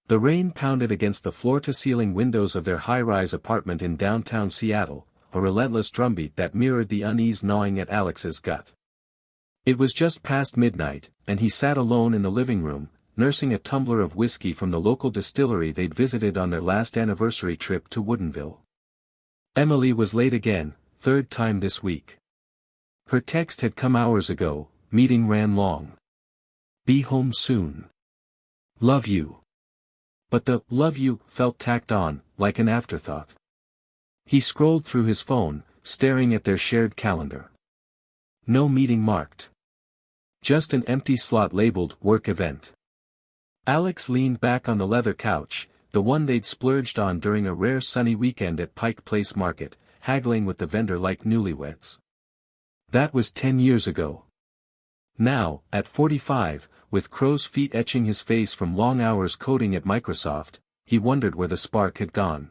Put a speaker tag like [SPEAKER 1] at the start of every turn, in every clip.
[SPEAKER 1] The rain pounded against the floor-to-ceiling windows of their high-rise apartment in downtown Seattle, a relentless drumbeat that mirrored the unease gnawing at Alex's gut. It was just past midnight, and he sat alone in the living room, nursing a tumbler of whiskey from the local distillery they'd visited on their last anniversary trip to Woodinville. Emily was late again, third time this week. Her text had come hours ago, meeting ran long. Be home soon. Love you. But the "love you" felt tacked on, like an afterthought. He scrolled through his phone, staring at their shared calendar. No meeting marked. Just an empty slot labeled "work event." Alex leaned back on the leather couch, the one they'd splurged on during a rare sunny weekend at Pike Place Market, haggling with the vendor like newlyweds. That was 10 years ago. Now, at 45, with crow's feet etching his face from long hours coding at Microsoft, he wondered where the spark had gone.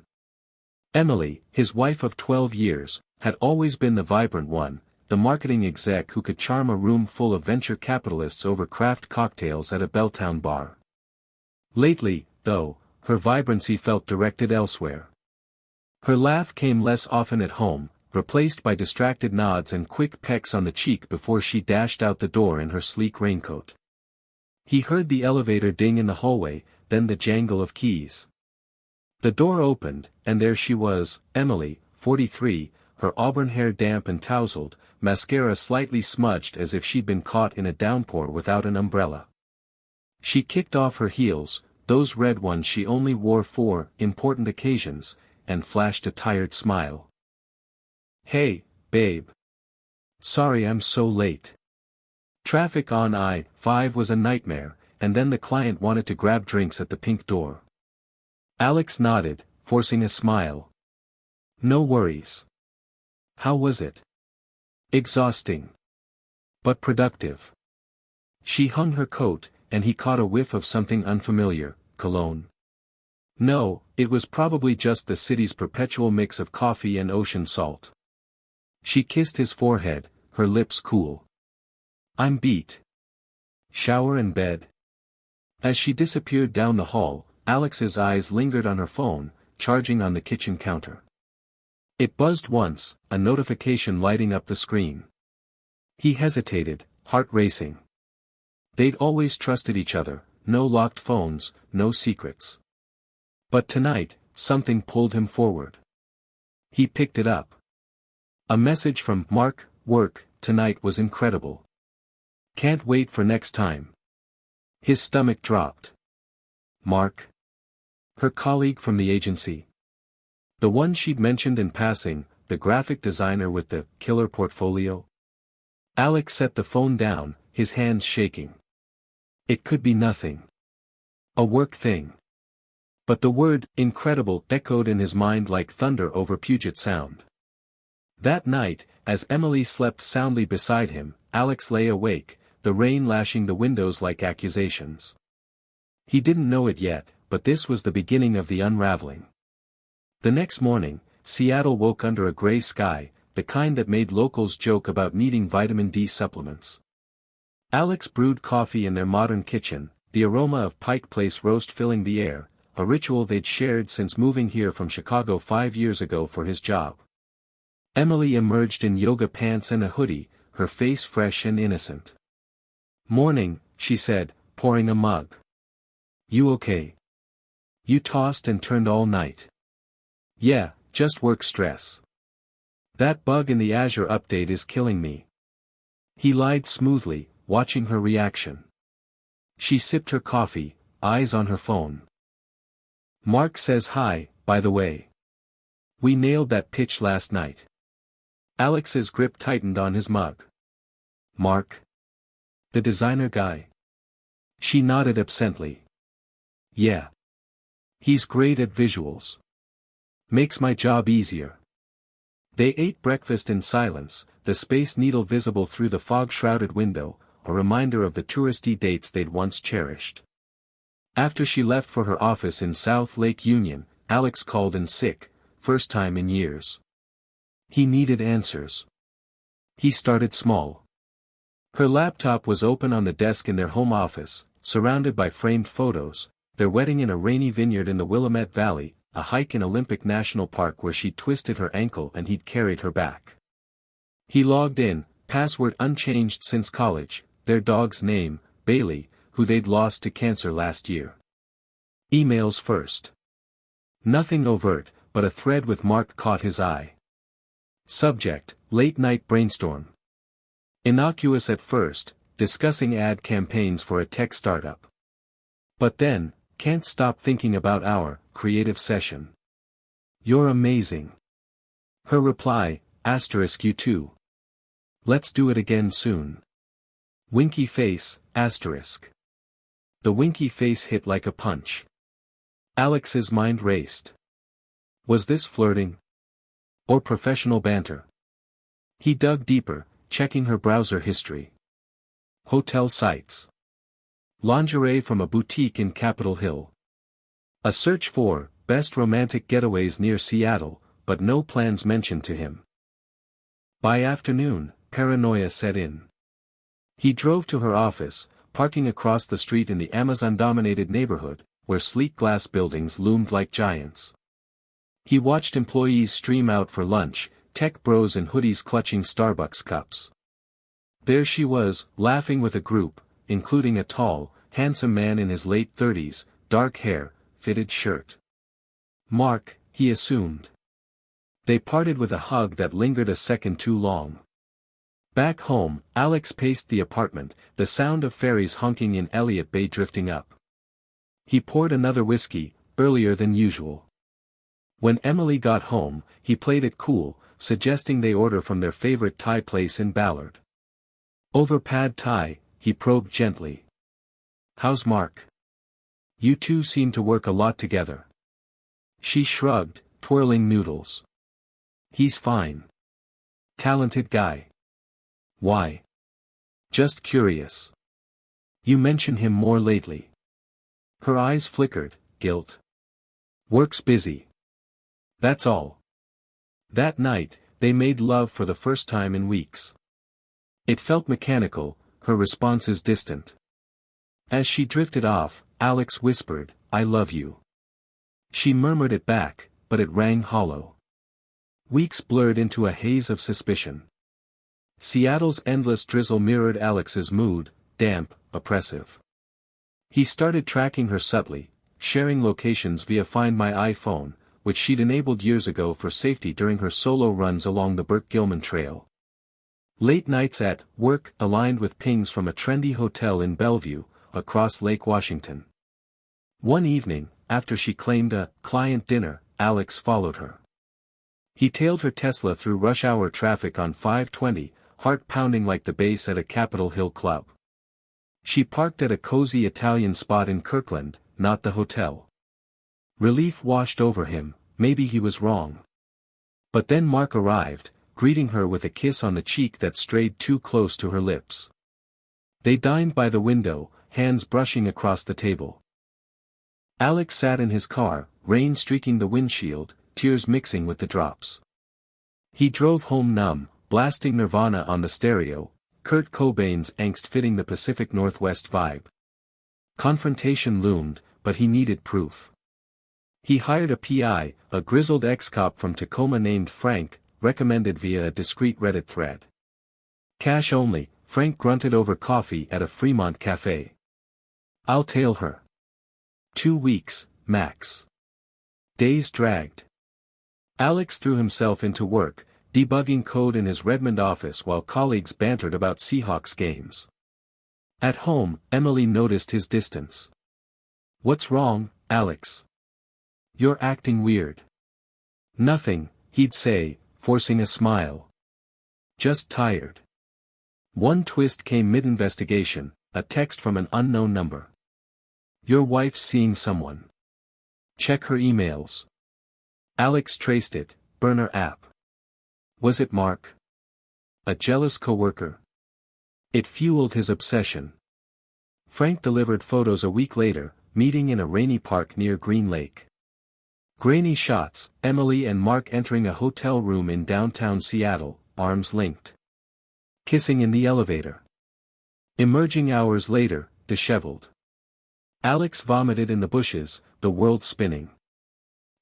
[SPEAKER 1] Emily, his wife of 12 years, had always been the vibrant one, the marketing exec who could charm a room full of venture capitalists over craft cocktails at a Belltown bar. Lately, though, her vibrancy felt directed elsewhere. Her laugh came less often at home, replaced by distracted nods and quick pecks on the cheek before she dashed out the door in her sleek raincoat. He heard the elevator ding in the hallway, then the jangle of keys. The door opened, and there she was, Emily, 43, her auburn hair damp and tousled, mascara slightly smudged as if she'd been caught in a downpour without an umbrella. She kicked off her heels, those red ones she only wore for important occasions, and flashed a tired smile. Hey, babe. Sorry I'm so late. Traffic on I-5 was a nightmare, and then the client wanted to grab drinks at the pink door. Alex nodded, forcing a smile. No worries. How was it? Exhausting. But productive. She hung her coat, and he caught a whiff of something unfamiliar, cologne. No, it was probably just the city's perpetual mix of coffee and ocean salt. She kissed his forehead, her lips cool. I'm beat. Shower and bed. As she disappeared down the hall, Alex's eyes lingered on her phone, charging on the kitchen counter. It buzzed once, a notification lighting up the screen. He hesitated, heart racing. They'd always trusted each other, no locked phones, no secrets. But tonight, something pulled him forward. He picked it up. A message from Mark, work, tonight was incredible. Can't wait for next time. His stomach dropped. Mark? Her colleague from the agency. The one she'd mentioned in passing, the graphic designer with the killer portfolio. Alex set the phone down, his hands shaking. It could be nothing. A work thing. But the word, incredible, echoed in his mind like thunder over Puget Sound. That night, as Emily slept soundly beside him, Alex lay awake, the rain lashing the windows like accusations. He didn't know it yet, but this was the beginning of the unraveling. The next morning, Seattle woke under a gray sky, the kind that made locals joke about needing vitamin D supplements. Alex brewed coffee in their modern kitchen, the aroma of Pike Place roast filling the air, a ritual they'd shared since moving here from Chicago 5 years ago for his job. Emily emerged in yoga pants and a hoodie, her face fresh and innocent. Morning, she said, pouring a mug. You okay? You tossed and turned all night. Yeah, just work stress. That bug in the Azure update is killing me. He lied smoothly, watching her reaction. She sipped her coffee, eyes on her phone. Mark says hi, by the way. We nailed that pitch last night. Alex's grip tightened on his mug. Mark? The designer guy? She nodded absently. Yeah. He's great at visuals. Makes my job easier. They ate breakfast in silence, the Space Needle visible through the fog-shrouded window, a reminder of the touristy dates they'd once cherished. After she left for her office in South Lake Union, Alex called in sick, first time in years. He needed answers. He started small. Her laptop was open on the desk in their home office, surrounded by framed photos, their wedding in a rainy vineyard in the Willamette Valley, a hike in Olympic National Park where she'd twisted her ankle and he'd carried her back. He logged in, password unchanged since college, their dog's name, Bailey, who they'd lost to cancer last year. Emails first. Nothing overt, but a thread with Mark caught his eye. Subject, late night brainstorm. Innocuous at first, discussing ad campaigns for a tech startup. But then, can't stop thinking about our creative session. You're amazing. Her reply, you too. Let's do it again soon. Winky face, The winky face hit like a punch. Alex's mind raced. Was this flirting? Or professional banter? He dug deeper, checking her browser history. Hotel sites. Lingerie from a boutique in Capitol Hill. A search for best romantic getaways near Seattle, but no plans mentioned to him. By afternoon, paranoia set in. He drove to her office, parking across the street in the Amazon-dominated neighborhood, where sleek glass buildings loomed like giants. He watched employees stream out for lunch, tech bros in hoodies clutching Starbucks cups. There she was, laughing with a group, including a tall, handsome man in his late 30s, dark hair, fitted shirt. Mark, he assumed. They parted with a hug that lingered a second too long. Back home, Alex paced the apartment, the sound of ferries honking in Elliott Bay drifting up. He poured another whiskey, earlier than usual. When Emily got home, he played it cool, suggesting they order from their favorite Thai place in Ballard. Over pad Thai, he probed gently. How's Mark? You two seem to work a lot together. She shrugged, twirling noodles. He's fine. Talented guy. Why? Just curious. You mention him more lately. Her eyes flickered, guilt. Work's busy. That's all. That night, they made love for the first time in weeks. It felt mechanical, her responses distant. As she drifted off, Alex whispered, I love you. She murmured it back, but it rang hollow. Weeks blurred into a haze of suspicion. Seattle's endless drizzle mirrored Alex's mood, damp, oppressive. He started tracking her subtly, sharing locations via Find My iPhone, which she'd enabled years ago for safety during her solo runs along the Burke-Gilman Trail. Late nights at work aligned with pings from a trendy hotel in Bellevue, across Lake Washington. One evening, after she claimed a client dinner, Alex followed her. He tailed her Tesla through rush-hour traffic on 520, heart pounding like the bass at a Capitol Hill club. She parked at a cozy Italian spot in Kirkland, not the hotel. Relief washed over him, maybe he was wrong. But then Mark arrived, greeting her with a kiss on the cheek that strayed too close to her lips. They dined by the window, hands brushing across the table. Alex sat in his car, rain streaking the windshield, tears mixing with the drops. He drove home numb, blasting Nirvana on the stereo, Kurt Cobain's angst fitting the Pacific Northwest vibe. Confrontation loomed, but he needed proof. He hired a PI, a grizzled ex-cop from Tacoma named Frank, recommended via a discreet Reddit thread. Cash only, Frank grunted over coffee at a Fremont cafe. I'll tail her. 2 weeks, max. Days dragged. Alex threw himself into work, debugging code in his Redmond office while colleagues bantered about Seahawks games. At home, Emily noticed his distance. What's wrong, Alex? You're acting weird. Nothing, he'd say, forcing a smile. Just tired. One twist came mid-investigation, a text from an unknown number. Your wife's seeing someone. Check her emails. Alex traced it, burner app. Was it Mark? A jealous coworker? It fueled his obsession. Frank delivered photos a week later, meeting in a rainy park near Green Lake. Grainy shots, Emily and Mark entering a hotel room in downtown Seattle, arms linked. Kissing in the elevator. Emerging hours later, disheveled. Alex vomited in the bushes, the world spinning.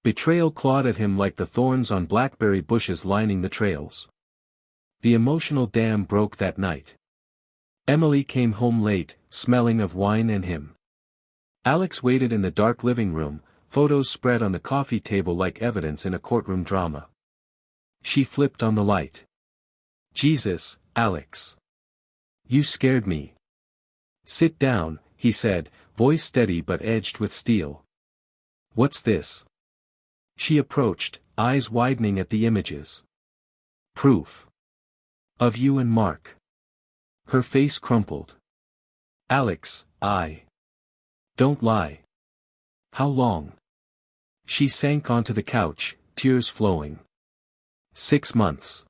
[SPEAKER 1] Betrayal clawed at him like the thorns on blackberry bushes lining the trails. The emotional dam broke that night. Emily came home late, smelling of wine and him. Alex waited in the dark living room, photos spread on the coffee table like evidence in a courtroom drama. She flipped on the light. "Jesus, Alex. You scared me." "Sit down," he said, voice steady but edged with steel. "What's this?" She approached, eyes widening at the images. "Proof. Of you and Mark." Her face crumpled. "Alex, don't lie. How long?" She sank onto the couch, tears flowing. 6 months.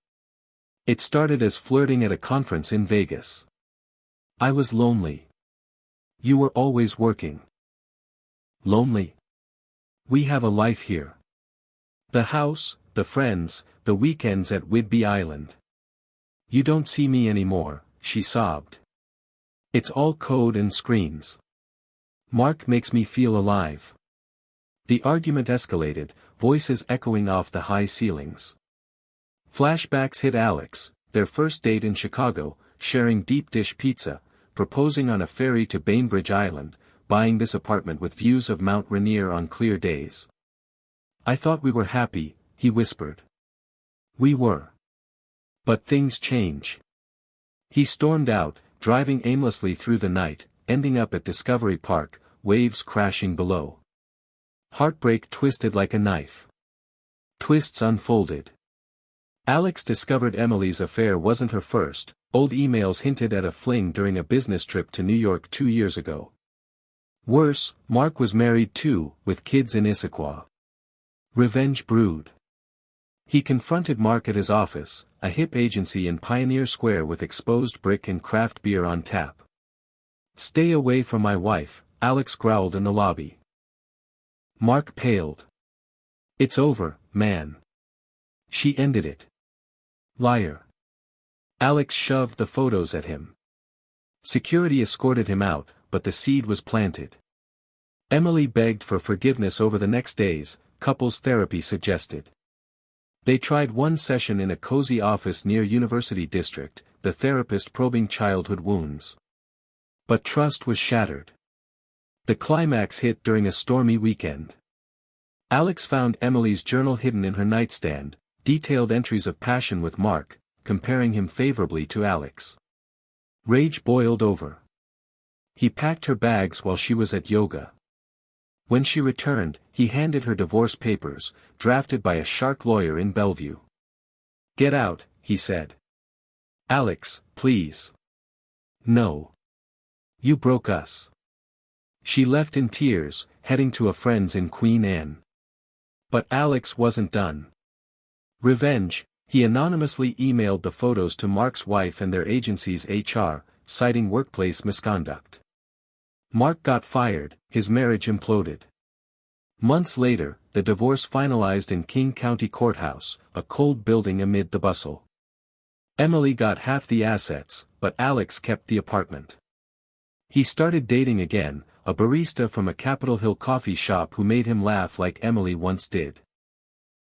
[SPEAKER 1] It started as flirting at a conference in Vegas. I was lonely. You were always working. Lonely? We have a life here. The house, the friends, the weekends at Whidbey Island. You don't see me anymore, she sobbed. It's all code and screens. Mark makes me feel alive. The argument escalated, voices echoing off the high ceilings. Flashbacks hit Alex, their first date in Chicago, sharing deep dish pizza, proposing on a ferry to Bainbridge Island, buying this apartment with views of Mount Rainier on clear days. I thought we were happy, he whispered. We were. But things change. He stormed out, driving aimlessly through the night, ending up at Discovery Park, waves crashing below. Heartbreak twisted like a knife. Twists unfolded. Alex discovered Emily's affair wasn't her first. Old emails hinted at a fling during a business trip to New York 2 years ago. Worse, Mark was married too, with kids in Issaquah. Revenge brewed. He confronted Mark at his office, a hip agency in Pioneer Square with exposed brick and craft beer on tap. Stay away from my wife, Alex growled in the lobby. Mark paled. It's over, man. She ended it. Liar. Alex shoved the photos at him. Security escorted him out, but the seed was planted. Emily begged for forgiveness over the next days, couples therapy suggested. They tried one session in a cozy office near University District, the therapist probing childhood wounds. But trust was shattered. The climax hit during a stormy weekend. Alex found Emily's journal hidden in her nightstand, detailed entries of passion with Mark, comparing him favorably to Alex. Rage boiled over. He packed her bags while she was at yoga. When she returned, he handed her divorce papers, drafted by a shark lawyer in Bellevue. Get out, he said. Alex, please. No. You broke us. She left in tears, heading to a friend's in Queen Anne. But Alex wasn't done. Revenge, he anonymously emailed the photos to Mark's wife and their agency's HR, citing workplace misconduct. Mark got fired, his marriage imploded. Months later, the divorce finalized in King County Courthouse, a cold building amid the bustle. Emily got half the assets, but Alex kept the apartment. He started dating again, a barista from a Capitol Hill coffee shop who made him laugh like Emily once did.